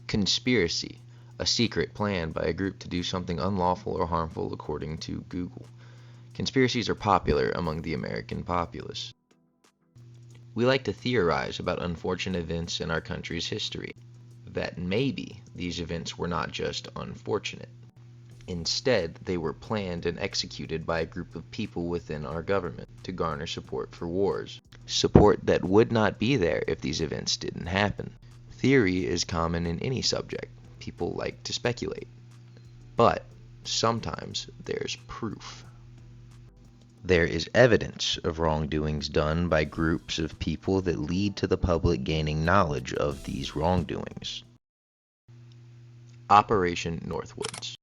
Conspiracy, a secret plan by a group to do something unlawful or harmful according to Google. Conspiracies are popular among the American populace. We like to theorize about unfortunate events in our country's history, that maybe these events were not just unfortunate. Instead, they were planned and executed by a group of people within our government to garner support for wars. Support that would not be there if these events didn't happen. Theory is common in any subject. People like to speculate. But sometimes there's proof. There is evidence of wrongdoings done by groups of people that lead to the public gaining knowledge of these wrongdoings. Operation Northwoods.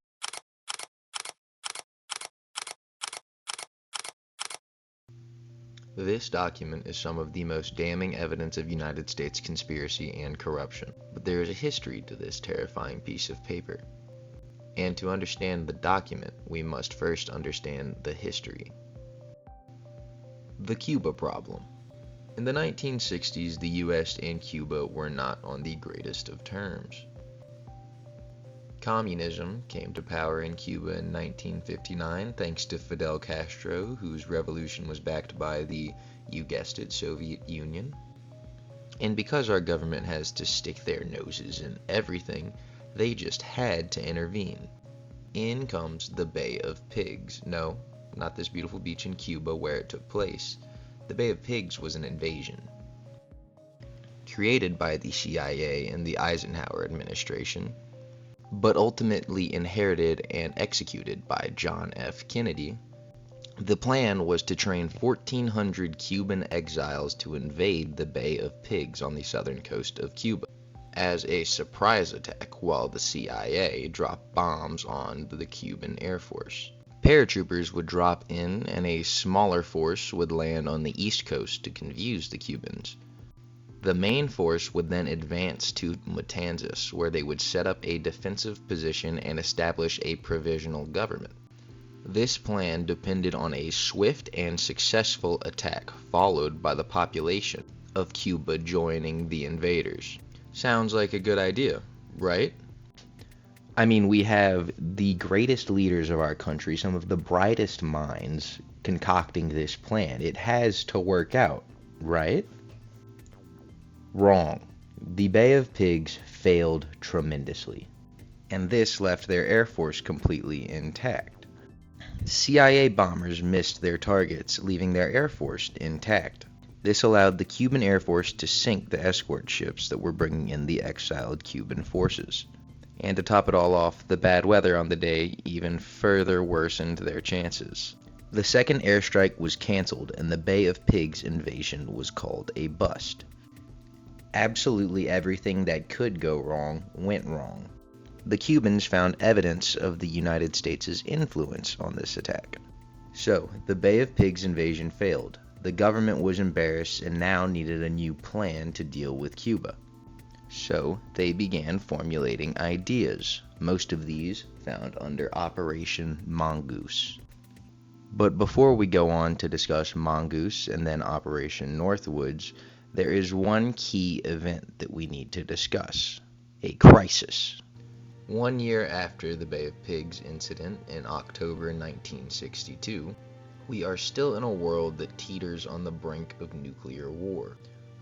This document is some of the most damning evidence of United States conspiracy and corruption, but there is a history to this terrifying piece of paper. And to understand the document, we must first understand the history. The Cuba problem. In the 1960s, the US and Cuba were not on the greatest of terms. Communism came to power in Cuba in 1959 thanks to Fidel Castro, whose revolution was backed by the, you guessed it, Soviet Union. And because our government has to stick their noses in everything, they just had to intervene. In comes the Bay of Pigs. No, not this beautiful beach in Cuba where it took place. The Bay of Pigs was an invasion. Created by the CIA and the Eisenhower administration, but ultimately inherited and executed by John F. Kennedy. The plan was to train 1,400 Cuban exiles to invade the Bay of Pigs on the southern coast of Cuba as a surprise attack while the CIA dropped bombs on the Cuban Air Force. Paratroopers would drop in and a smaller force would land on the east coast to confuse the Cubans. The main force would then advance to Matanzas, where they would set up a defensive position and establish a provisional government. This plan depended on a swift and successful attack, followed by the population of Cuba joining the invaders. Sounds like a good idea, right? I mean, we have the greatest leaders of our country, some of the brightest minds, concocting this plan. It has to work out, right? Wrong. The Bay of Pigs failed tremendously, and this left their air force completely intact. CIA bombers missed their targets, leaving their air force intact. This allowed the Cuban Air Force to sink the escort ships that were bringing in the exiled Cuban forces. And to top it all off, the bad weather on the day even further worsened their chances. The second airstrike was canceled, and the Bay of Pigs invasion was called a bust. Absolutely everything that could go wrong went wrong. The Cubans found evidence of the United States' influence on this attack. So, the Bay of Pigs invasion failed. The government was embarrassed and now needed a new plan to deal with Cuba. So, they began formulating ideas, most of these found under Operation Mongoose. But before we go on to discuss Mongoose and then Operation Northwoods, there is one key event that we need to discuss: a crisis. 1 year after the Bay of Pigs incident in October 1962, we are still in a world that teeters on the brink of nuclear war.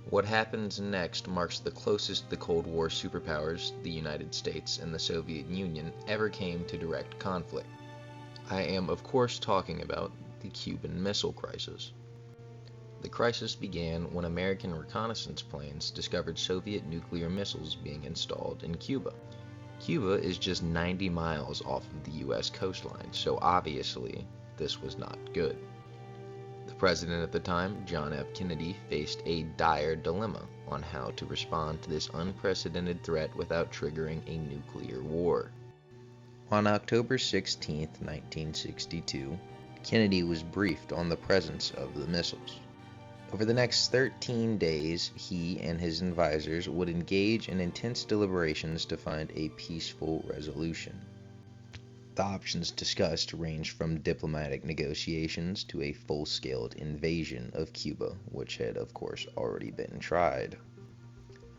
What happens next marks the closest the Cold War superpowers, the United States and the Soviet Union, ever came to direct conflict. I am, of course, talking about the Cuban Missile Crisis. The crisis began when American reconnaissance planes discovered Soviet nuclear missiles being installed in Cuba. Cuba is just 90 miles off of the US coastline, so obviously this was not good. The president at the time, John F. Kennedy, faced a dire dilemma on how to respond to this unprecedented threat without triggering a nuclear war. On October 16, 1962, Kennedy was briefed on the presence of the missiles. Over the next 13 days, he and his advisors would engage in intense deliberations to find a peaceful resolution. The options discussed ranged from diplomatic negotiations to a full-scale invasion of Cuba, which had, of course, already been tried.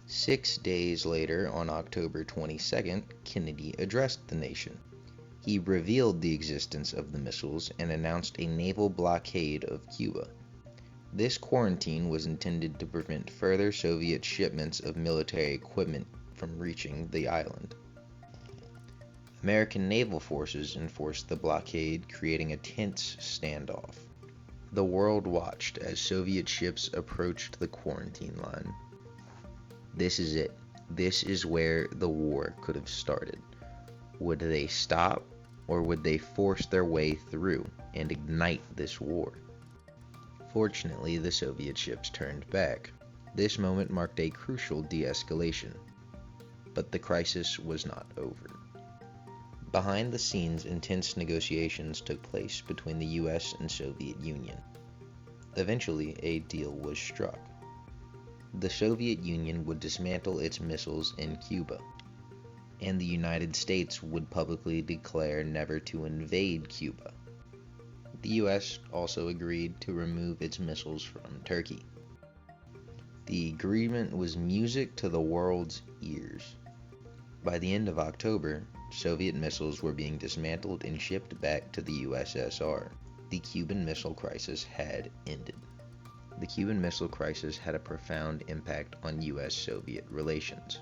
6 days later, on October 22nd, Kennedy addressed the nation. He revealed the existence of the missiles and announced a naval blockade of Cuba. This quarantine was intended to prevent further Soviet shipments of military equipment from reaching the island. American naval forces enforced the blockade, creating a tense standoff. The world watched as Soviet ships approached the quarantine line. This is it. This is where the war could have started. Would they stop, or would they force their way through and ignite this war? Fortunately, the Soviet ships turned back. This moment marked a crucial de-escalation. But the crisis was not over. Behind the scenes, intense negotiations took place between the US and Soviet Union. Eventually, a deal was struck. The Soviet Union would dismantle its missiles in Cuba, and the United States would publicly declare never to invade Cuba. The US also agreed to remove its missiles from Turkey. The agreement was music to the world's ears. By the end of October, Soviet missiles were being dismantled and shipped back to the USSR. The Cuban Missile Crisis had ended. The Cuban Missile Crisis had a profound impact on US-Soviet relations.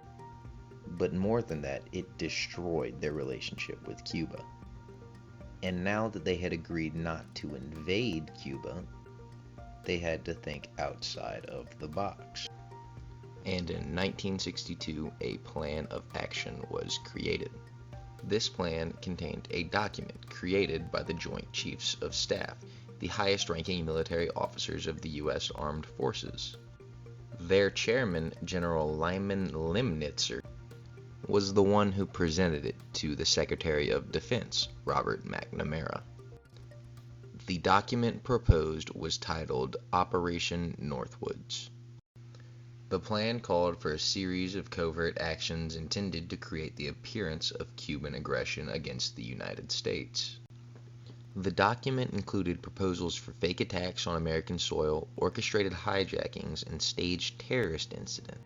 But more than that, it destroyed their relationship with Cuba. And now that they had agreed not to invade Cuba, they had to think outside of the box. And in 1962, a plan of action was created. This plan contained a document created by the Joint Chiefs of Staff, the highest-ranking military officers of the U.S. Armed Forces. Their chairman, General Lyman Lemnitzer, was the one who presented it to the Secretary of Defense, Robert McNamara. The document proposed was titled Operation Northwoods. The plan called for a series of covert actions intended to create the appearance of Cuban aggression against the United States. The document included proposals for fake attacks on American soil, orchestrated hijackings, and staged terrorist incidents.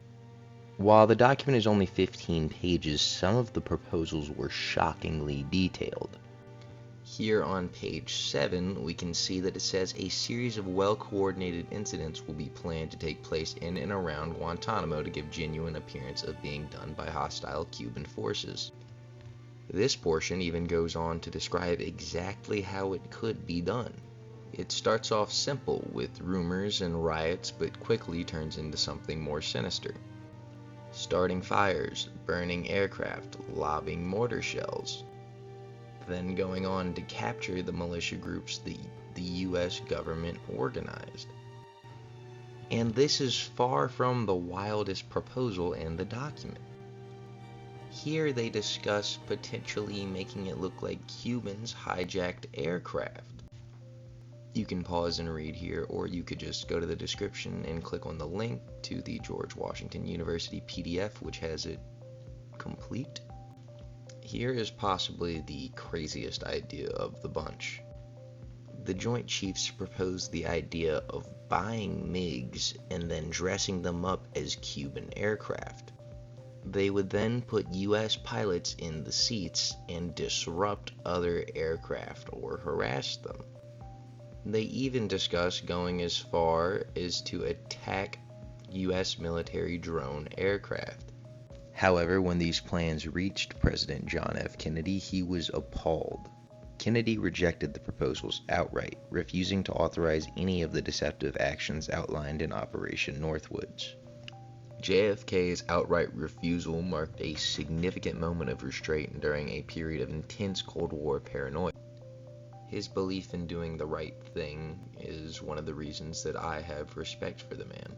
While the document is only 15 pages, some of the proposals were shockingly detailed. Here on page 7, we can see that it says a series of well-coordinated incidents will be planned to take place in and around Guantanamo to give genuine appearance of being done by hostile Cuban forces. This portion even goes on to describe exactly how it could be done. It starts off simple with rumors and riots, but quickly turns into something more sinister. Starting fires, burning aircraft, lobbing mortar shells, then going on to capture the militia groups the U.S. government organized. And this is far from the wildest proposal in the document. Here they discuss potentially making it look like Cubans hijacked aircraft. You can pause and read here, or you could just go to the description and click on the link to the George Washington University PDF, which has it complete. Here is possibly the craziest idea of the bunch. The Joint Chiefs proposed the idea of buying MiGs and then dressing them up as Cuban aircraft. They would then put U.S. pilots in the seats and disrupt other aircraft or harass them. They even discussed going as far as to attack U.S. military drone aircraft. However, when these plans reached President John F. Kennedy, he was appalled. Kennedy rejected the proposals outright, refusing to authorize any of the deceptive actions outlined in Operation Northwoods. JFK's outright refusal marked a significant moment of restraint during a period of intense Cold War paranoia. His belief in doing the right thing is one of the reasons that I have respect for the man.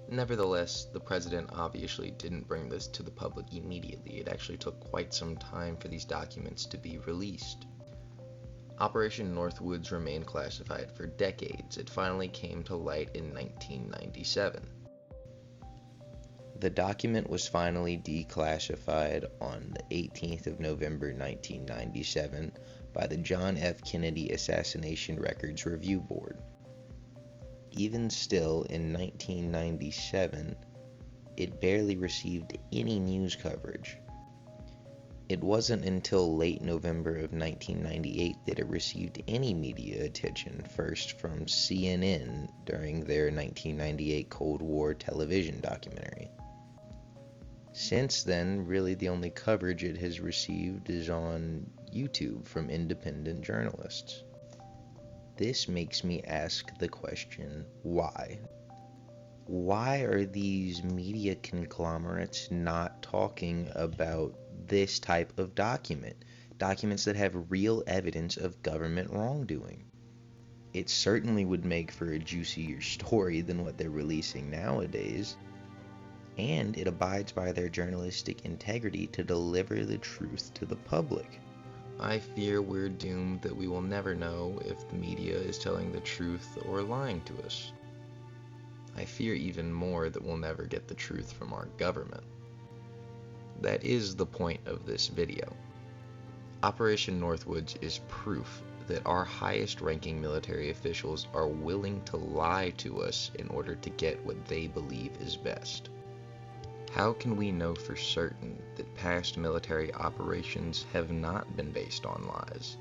Nevertheless, the president obviously didn't bring this to the public immediately. It actually took quite some time for these documents to be released. Operation Northwoods remained classified for decades. It finally came to light in 1997. The document was finally declassified on the 18th of November 1997 by the John F. Kennedy Assassination Records Review Board. Even still, in 1997, it barely received any news coverage. It wasn't until late November of 1998 that it received any media attention, first from CNN during their 1998 Cold War television documentary. Since then, really the only coverage it has received is on YouTube from independent journalists. This makes me ask the question, why? Why are these media conglomerates not talking about this type of documents that have real evidence of government wrongdoing? It certainly would make for a juicier story than what they're releasing nowadays, and it abides by their journalistic integrity to deliver the truth to the public. I fear we're doomed that we will never know if the media is telling the truth or lying to us. I fear even more that we'll never get the truth from our government. That is the point of this video. Operation Northwoods is proof that our highest-ranking military officials are willing to lie to us in order to get what they believe is best. How can we know for certain that past military operations have not been based on lies?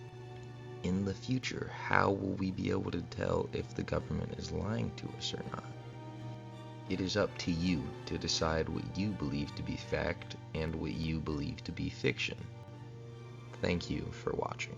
In the future, how will we be able to tell if the government is lying to us or not? It is up to you to decide what you believe to be fact and what you believe to be fiction. Thank you for watching.